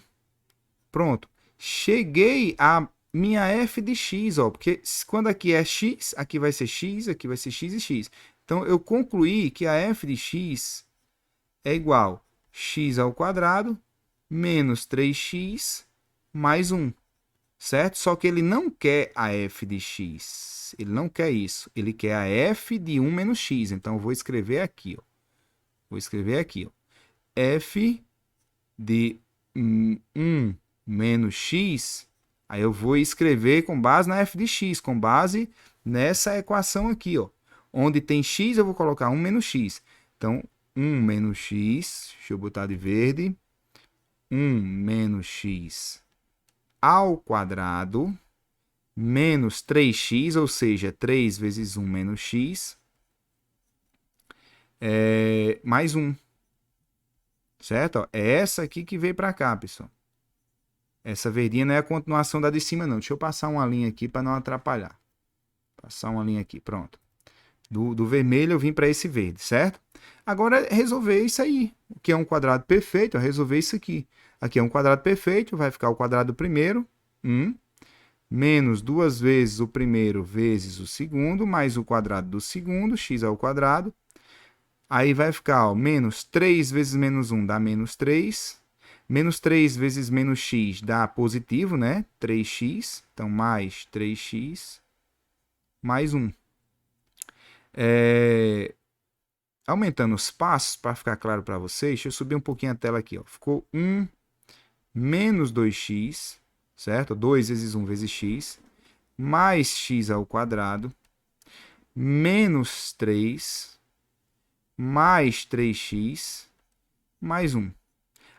Pronto. Cheguei a minha f de x, ó, porque quando aqui é x, aqui vai ser x, aqui vai ser x e x. Então, eu concluí que a f de x é igual a x ao quadrado menos 3x mais 1, certo? Só que ele não quer a f de x. Ele não quer isso. Ele quer a f de 1 menos x. Então, eu vou escrever aqui, ó. Vou escrever aqui, ó. F de 1 menos x. Aí eu vou escrever com base na f de x, com base nessa equação aqui, ó. Onde tem x, eu vou colocar 1 menos x. Então, 1 menos x, deixa eu botar de verde. 1 menos x ao quadrado menos 3x, ou seja, 3 vezes 1 menos x, mais 1. Certo? Ó, é essa aqui que veio para cá, pessoal. Essa verdinha não é a continuação da de cima, não. Deixa eu passar uma linha aqui para não atrapalhar. Passar uma linha aqui, pronto. Do vermelho eu vim para esse verde, certo? Agora é resolver isso aí. O que é um quadrado perfeito? É resolver isso aqui. Aqui é um quadrado perfeito, vai ficar o quadrado do primeiro, 1, menos 2 vezes o primeiro vezes o segundo, mais o quadrado do segundo, x ao quadrado. Aí vai ficar, ó, menos 3 vezes menos 1 dá menos 3. Menos 3 vezes menos x dá positivo, né? 3x. Então, mais 3x mais 1. Aumentando os passos, para ficar claro para vocês, deixa eu subir um pouquinho a tela aqui. Ó. Ficou 1 menos 2x, certo? 2 vezes 1 vezes x, mais x ao quadrado, menos 3, mais 3x, mais 1.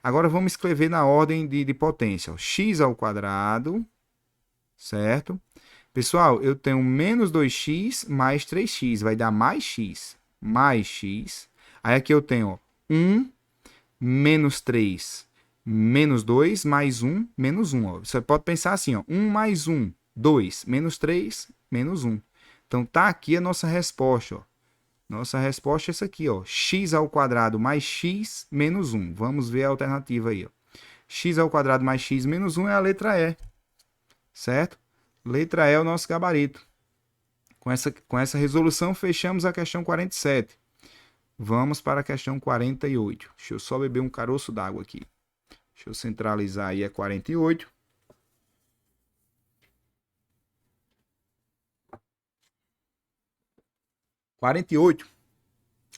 Agora vamos escrever na ordem de potência. Ó. X ao quadrado, certo? Pessoal, eu tenho menos 2x mais 3x, vai dar mais x. Mais x. Aí aqui eu tenho, ó, 1 menos 3 menos 2 mais 1 menos 1. Ó. Você pode pensar assim, ó, 1 mais 1, 2, menos 3, menos 1. Então, tá aqui a nossa resposta. Ó. Nossa resposta é essa aqui, ó, x ao quadrado mais x menos 1. Vamos ver a alternativa aí. Ó. X ao quadrado mais x menos 1 é a letra E, certo? Letra E é o nosso gabarito. Com essa resolução, fechamos a questão 47. Vamos para a questão 48. Deixa eu só beber um caroço d'água aqui. Deixa eu centralizar aí a 48.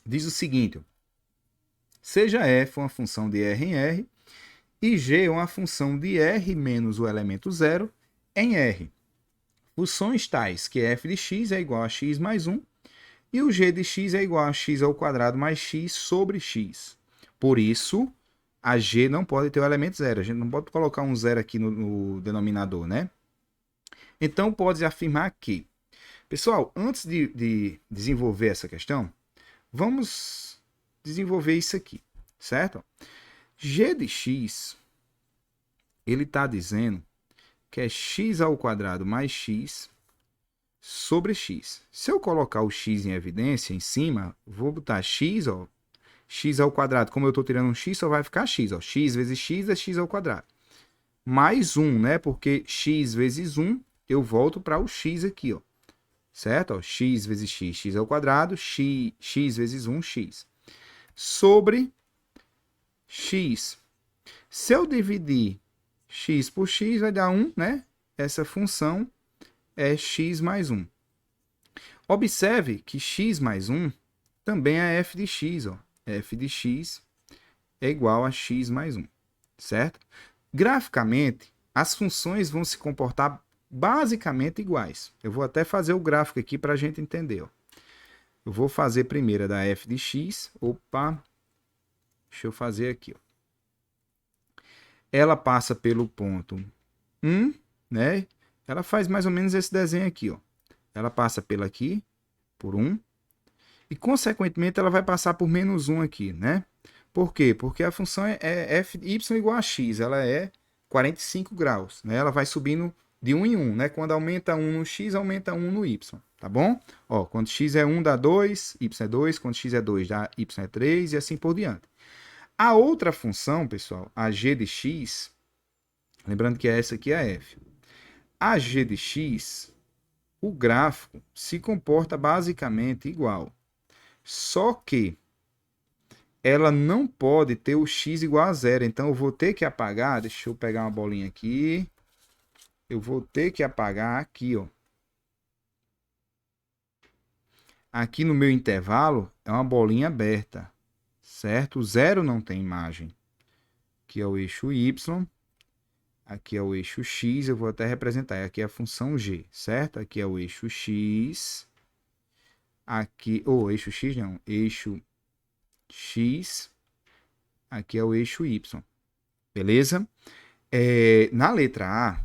Diz o seguinte: seja f uma função de R em R e g uma função de R menos o elemento zero em R. Funções tais que f de x é igual a x mais 1 e o g de x é igual a x ao quadrado mais x sobre x. Por isso, a g não pode ter o elemento zero. A gente não pode colocar um zero aqui no denominador, né? Então, pode afirmar que... Pessoal, antes de desenvolver essa questão, vamos desenvolver isso aqui, certo? G de x, ele está dizendo que é x ao quadrado mais x sobre x. Se eu colocar o x em evidência, em cima, vou botar x, ó, x ao quadrado. Como eu estou tirando um x, só vai ficar x. Ó. X vezes x é x ao quadrado. Mais 1, né? Porque x vezes 1, eu volto para o x aqui, ó. Certo? Ó, x vezes x, x ao quadrado. X vezes 1, x. Sobre x. Se eu dividir x por x, vai dar 1, né? Essa função é x mais 1. Observe que x mais 1 também é f de x. Ó. F de x é igual a x mais 1, certo? Graficamente, as funções vão se comportar basicamente iguais. Eu vou até fazer o gráfico aqui para a gente entender. Ó. Eu vou fazer primeiro a da f de x. Opa! Deixa eu fazer aqui. Ó. Ela passa pelo ponto né? Ela faz mais ou menos esse desenho aqui, ó. Ela passa pela aqui, por 1, e consequentemente ela vai passar por menos 1 aqui, né? Por quê? Porque a função é f de y igual a x, ela é 45 graus, né? Ela vai subindo de 1 em 1, né? Quando aumenta 1 no x, aumenta 1 no y, tá bom? Ó, quando x é 1 dá 2, y é 2, quando x é 2 dá y é 3 e assim por diante. A outra função, pessoal, a g de x, lembrando que essa aqui é a f. A g de x, o gráfico se comporta basicamente igual. Só que ela não pode ter o x igual a zero. Então eu vou ter que apagar, deixa eu pegar uma bolinha aqui. Eu vou ter que apagar aqui, ó. Aqui no meu intervalo é uma bolinha aberta, certo? O zero não tem imagem. Aqui é o eixo y, aqui é o eixo x, eu vou até representar. Aqui é a função g, certo? Aqui é o eixo x. Aqui, eixo x não, eixo x. Aqui é o eixo y, beleza? Na letra A,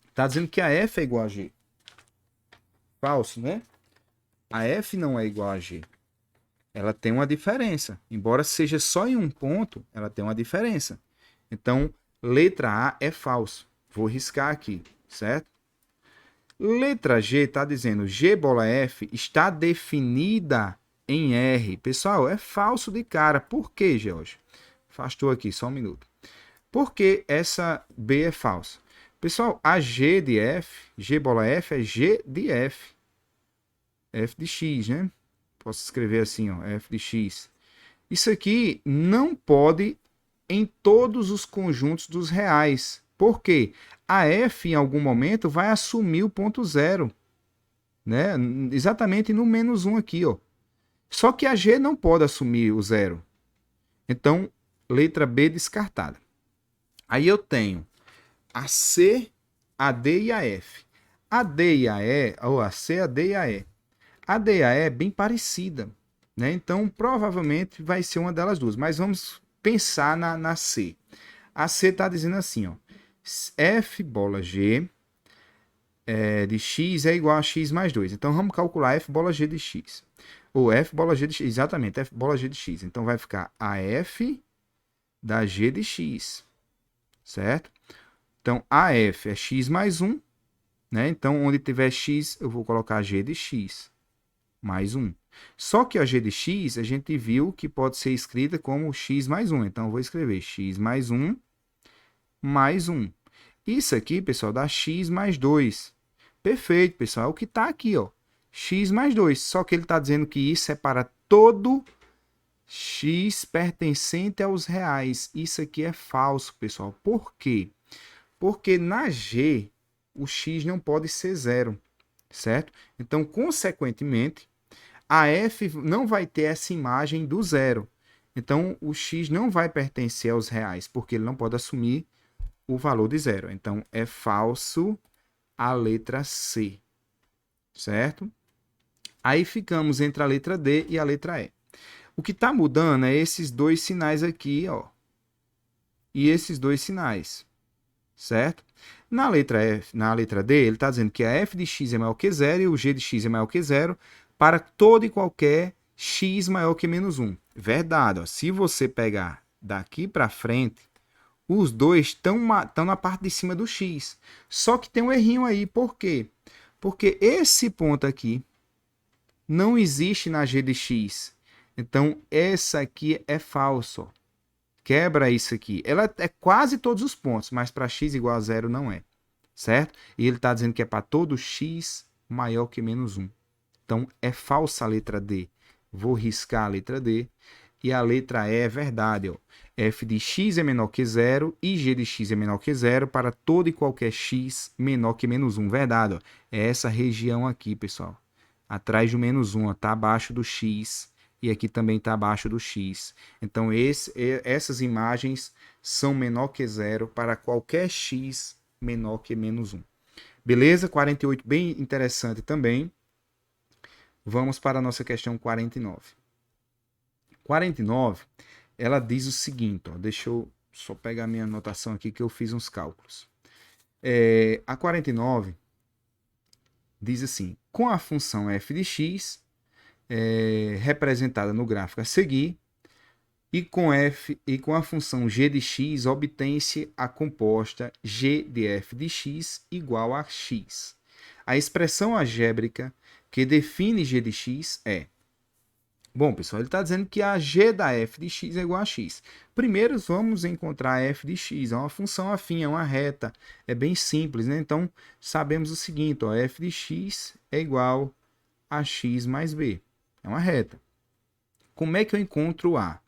está dizendo que a f é igual a g. Falso, né? A f não é igual a g. Ela tem uma diferença. Embora seja só em um ponto, ela tem uma diferença. Então, letra A é falso. Vou riscar aqui, certo? Letra G está dizendo G bola F está definida em R. Pessoal, é falso de cara. Por quê, George? Afastou aqui, só um minuto. Por que essa B é falsa? Pessoal, a G de F, G bola F é G de F. F de X, né? Posso escrever assim, ó, F de X. Isso aqui não pode em todos os conjuntos dos reais. Por quê? A F, em algum momento, vai assumir o ponto zero, né? Exatamente no menos 1 aqui, ó. Só que a G não pode assumir o zero. Então, letra B descartada. Aí eu tenho a C, a D e a F. A D e a E, ou a C, a D e a E. A D e a E é bem parecida, né? Então, provavelmente vai ser uma delas duas. Mas vamos pensar na C. A C está dizendo assim, ó. F bola G de x é igual a x mais 2. Então, vamos calcular F bola G de x. Ou F bola G de x. Exatamente, F bola G de x. Então, vai ficar a F da G de x. Certo? Então, a F é x mais 1. Né? Então, onde tiver x, eu vou colocar G de x mais 1. Só que a G de x, a gente viu que pode ser escrita como x mais 1. Então, eu vou escrever x mais 1 mais 1. Isso aqui, pessoal, dá x mais 2. Perfeito, pessoal. É o que está aqui, ó. X mais 2. Só que ele está dizendo que isso é para todo x pertencente aos reais. Isso aqui é falso, pessoal. Por quê? Porque na G, o x não pode ser zero, certo? Então, consequentemente, a f não vai ter essa imagem do zero. Então, o x não vai pertencer aos reais, porque ele não pode assumir o valor de zero. Então, é falso a letra C, certo? Aí ficamos entre a letra D e a letra E. O que está mudando é esses dois sinais aqui, ó. E esses dois sinais, certo? Na letra D, ele está dizendo que a f de x é maior que zero e o g de x é maior que zero para todo e qualquer x maior que menos 1. Verdade, ó. Se você pegar daqui para frente, os dois estão na parte de cima do x. Só que tem um errinho aí. Por quê? Porque esse ponto aqui não existe na g de x. Então, essa aqui é falso. Quebra isso aqui. Ela é quase todos os pontos, mas para x igual a zero não é. Certo? E ele está dizendo que é para todo x maior que menos 1. Então, é falsa a letra D. Vou riscar a letra D. E a letra E é verdade, ó. F de x é menor que zero e g de x é menor que zero para todo e qualquer x menor que menos 1. Verdade, ó. É essa região aqui, pessoal. Atrás do menos 1, está abaixo do x e aqui também está abaixo do x. Então, essas imagens são menor que zero para qualquer x menor que menos 1. Beleza? 48, bem interessante também. Vamos para a nossa questão 49. 49, ela diz o seguinte, ó, deixa eu só pegar minha anotação aqui que eu fiz uns cálculos. A 49 diz assim: com a função f de x, representada no gráfico a seguir, e com a função g de x, obtém-se a composta g de f de x igual a x. A expressão algébrica que define g de x é... Bom, pessoal, ele está dizendo que a g da f de x é igual a x. Primeiro, vamos encontrar a f de x. É uma função afim, é uma reta. É bem simples, né? Então, sabemos o seguinte, ó, f de x é igual a x mais b. É uma reta. Como é que eu encontro o a?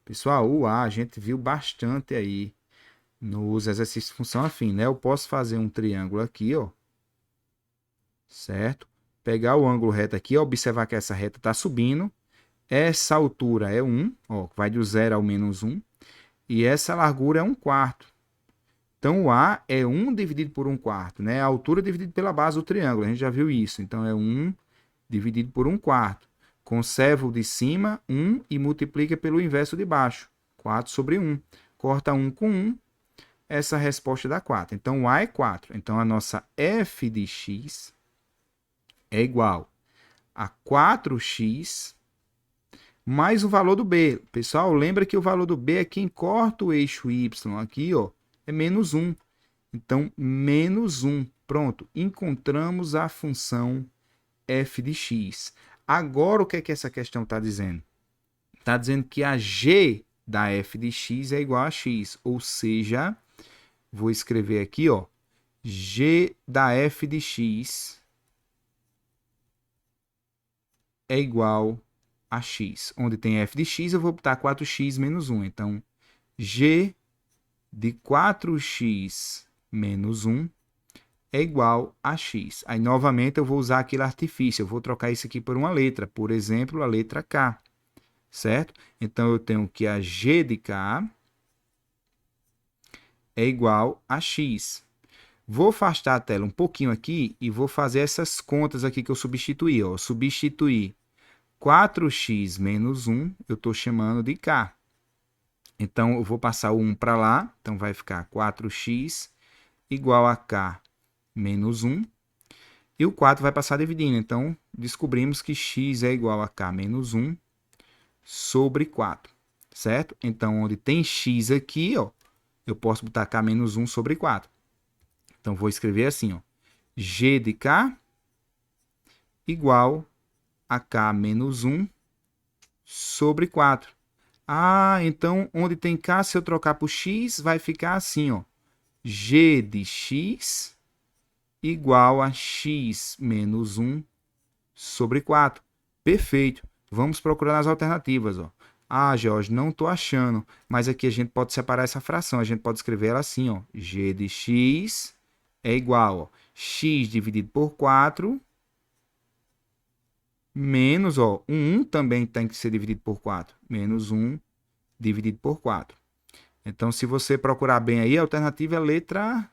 Pessoal, o a gente viu bastante aí nos exercícios de função afim, né? Eu posso fazer um triângulo aqui, ó. Certo? Pegar o ângulo reto aqui, observar que essa reta está subindo. Essa altura é 1, ó, vai do 0 ao menos 1. E essa largura é 1/4. Então, o A é 1 dividido por 1/4, né? A altura dividida pela base do triângulo. A gente já viu isso. Então, é 1 dividido por 1/4. Conserva o de cima, 1, e multiplica pelo inverso de baixo. 4 sobre 1. Corta 1 com 1. Essa resposta dá 4. Então, o A é 4. Então, a nossa f de x é igual a 4x mais o valor do b. Pessoal, lembra que o valor do b é quem corta o eixo y aqui, ó, é menos 1. Então, menos 1. Pronto, encontramos a função f de x. Agora, o que é que essa questão está dizendo? Está dizendo que a g da f de x é igual a x. Ou seja, vou escrever aqui, ó, g da f de x é igual a x. Onde tem f de x, eu vou botar 4x menos 1. Então, g de 4x menos 1 é igual a x. Aí, novamente, eu vou usar aquele artifício. Eu vou trocar isso aqui por uma letra. Por exemplo, a letra k. Certo? Então, eu tenho que a g de k é igual a x. Vou afastar a tela um pouquinho aqui e vou fazer essas contas aqui que eu substituí. Ó. Substituir 4x menos 1, eu estou chamando de k. Então, eu vou passar o 1 para lá. Então, vai ficar 4x igual a k menos 1. E o 4 vai passar dividindo. Então, descobrimos que x é igual a k menos 1 sobre 4. Certo? Então, onde tem x aqui, ó, eu posso botar k menos 1 sobre 4. Então, vou escrever assim, ó, g de k igual a k menos 1 sobre 4. Ah, então, onde tem k, se eu trocar por x, vai ficar assim, ó, g de x igual a x menos 1 sobre 4. Perfeito. Vamos procurar nas alternativas, ó. Ah, Jorge, não estou achando. Mas aqui a gente pode separar essa fração. A gente pode escrever ela assim, ó. G de x é igual, ó, x dividido por 4 menos, ó, 1 também tem que ser dividido por 4. Menos 1 dividido por 4. Então, se você procurar bem aí, a alternativa é a letra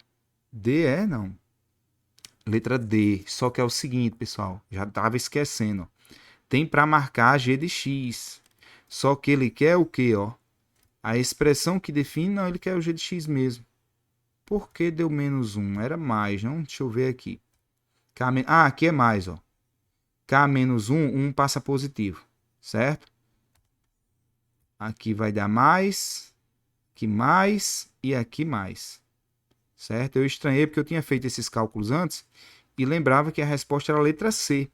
D, não. Letra D. Só que é o seguinte, pessoal. Já estava esquecendo. Tem para marcar g de x. Só que ele quer o quê, ó? A expressão que define, não, ele quer o g de x mesmo. Por que deu menos 1? Era mais, não? Deixa eu ver aqui. Ah, aqui é mais, ó. K menos 1, 1 passa positivo, certo? Aqui vai dar mais, aqui mais e aqui mais, certo? Eu estranhei porque eu tinha feito esses cálculos antes e lembrava que a resposta era a letra C.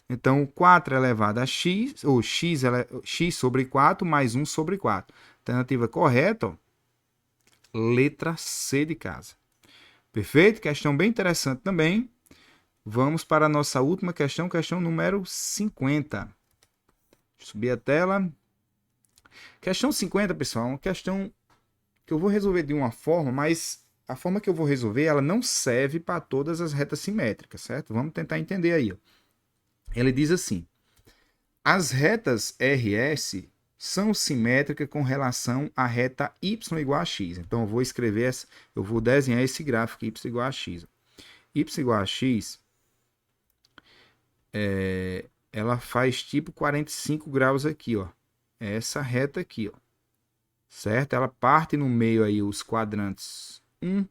Então, 4 elevado a x, ou x sobre 4 mais 1 sobre 4. Alternativa correta, ó, letra C de casa. Perfeito? Questão bem interessante também. Vamos para a nossa última questão, questão número 50. Deixa eu subir a tela. Questão 50, pessoal, é uma questão que eu vou resolver de uma forma, mas a forma que eu vou resolver, ela não serve para todas as retas simétricas, certo? Vamos tentar entender aí, ó. Ele diz assim: as retas RS são simétricas com relação à reta y igual a x. Então, eu vou escrever, eu vou desenhar esse gráfico y igual a x. Y igual a x, ela faz tipo 45 graus aqui, ó. É essa reta aqui, ó. Certo? Ela parte no meio aí os quadrantes 1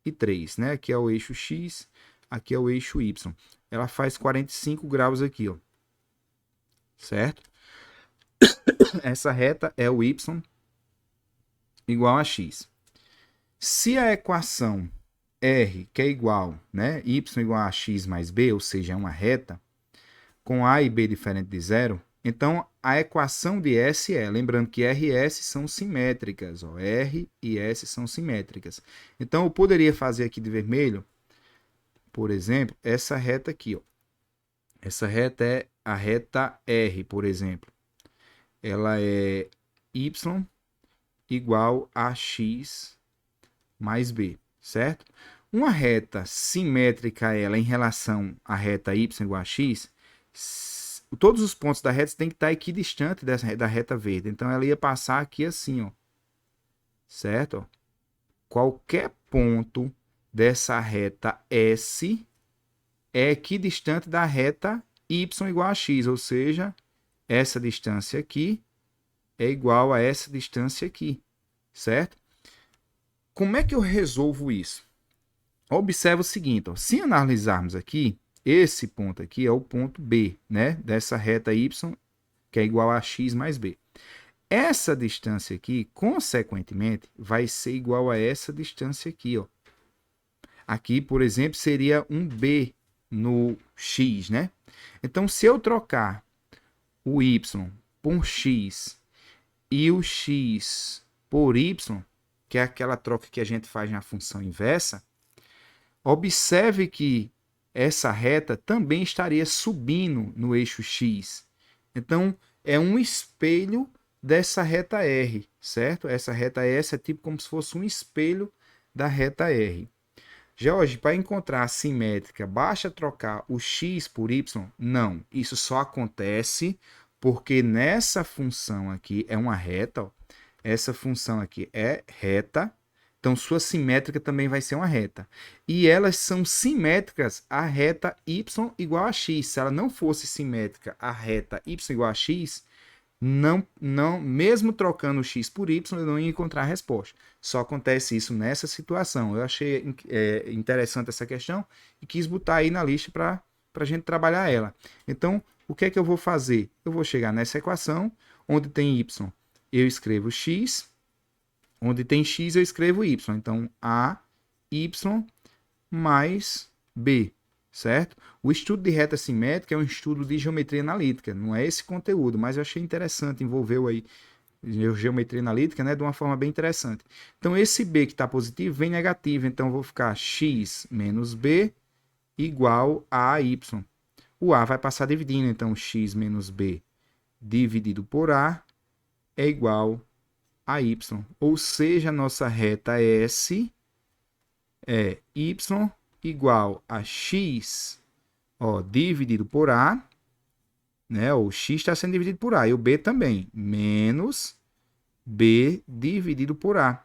e 3, né? Aqui é o eixo X, aqui é o eixo Y. Ela faz 45 graus aqui, ó. Certo? Essa reta é o Y igual a X. Se a equação R, que é igual, né? Y igual a X mais B, ou seja, é uma reta, com A e B diferente de zero, então a equação de S é, lembrando que R e S são simétricas, ó, R e S são simétricas. Então eu poderia fazer aqui de vermelho, por exemplo, essa reta aqui, ó. Essa reta é a reta R, por exemplo. Ela é Y igual a X mais B, certo? Uma reta simétrica ela em relação à reta Y igual a X, todos os pontos da reta têm que estar equidistantes da reta verde. Então ela ia passar aqui assim, ó. Certo? Qualquer ponto dessa reta S é equidistante da reta Y igual a X, ou seja, essa distância aqui é igual a essa distância aqui, certo? Como é que eu resolvo isso? Observa o seguinte, ó, se analisarmos aqui, esse ponto aqui é o ponto B, né, dessa reta Y, que é igual a X mais B. Essa distância aqui, consequentemente, vai ser igual a essa distância aqui, ó. Aqui, por exemplo, seria um B no X, né? Então, se eu trocar o Y por X e o X por Y, que é aquela troca que a gente faz na função inversa, observe que essa reta também estaria subindo no eixo X. Então, é um espelho dessa reta R, certo? Essa reta S é tipo como se fosse um espelho da reta R. Jorge, para encontrar a simétrica, basta trocar o X por Y? Não, isso só acontece porque nessa função aqui é uma reta, ó. Essa função aqui é reta, então sua simétrica também vai ser uma reta. E elas são simétricas à reta y igual a x. Se ela não fosse simétrica à reta y igual a x, mesmo trocando x por y, eu não ia encontrar a resposta. Só acontece isso nessa situação. Eu achei interessante essa questão e quis botar aí na lista para a gente trabalhar ela. Então, o que é que eu vou fazer? Eu vou chegar nessa equação, onde tem y, eu escrevo x, onde tem x eu escrevo y. Então, a y mais b, certo? O estudo de reta simétrica é um estudo de geometria analítica, não é esse conteúdo, mas eu achei interessante, envolveu aí geometria analítica, né, de uma forma bem interessante. Então, esse b que está positivo vem negativo, então eu vou ficar x menos b igual a y. O a vai passar dividindo, então x menos b dividido por a é igual a y. Ou seja, a nossa reta S é y igual a x, ó, dividido por a, né? O x está sendo dividido por a, e o b também, menos b dividido por a.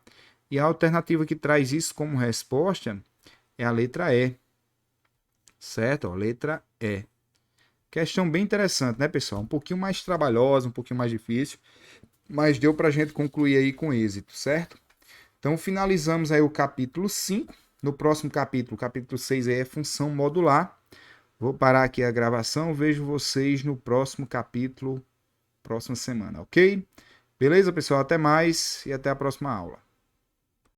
E a alternativa que traz isso como resposta é a letra E, certo? Ó, letra E. Questão bem interessante, né, pessoal? Um pouquinho mais trabalhosa, um pouquinho mais difícil, mas deu para a gente concluir aí com êxito, certo? Então, finalizamos aí o capítulo 5. No próximo capítulo, capítulo 6 aí é função modular. Vou parar aqui a gravação, vejo vocês no próximo capítulo, próxima semana, ok? Beleza, pessoal? Até mais e até a próxima aula.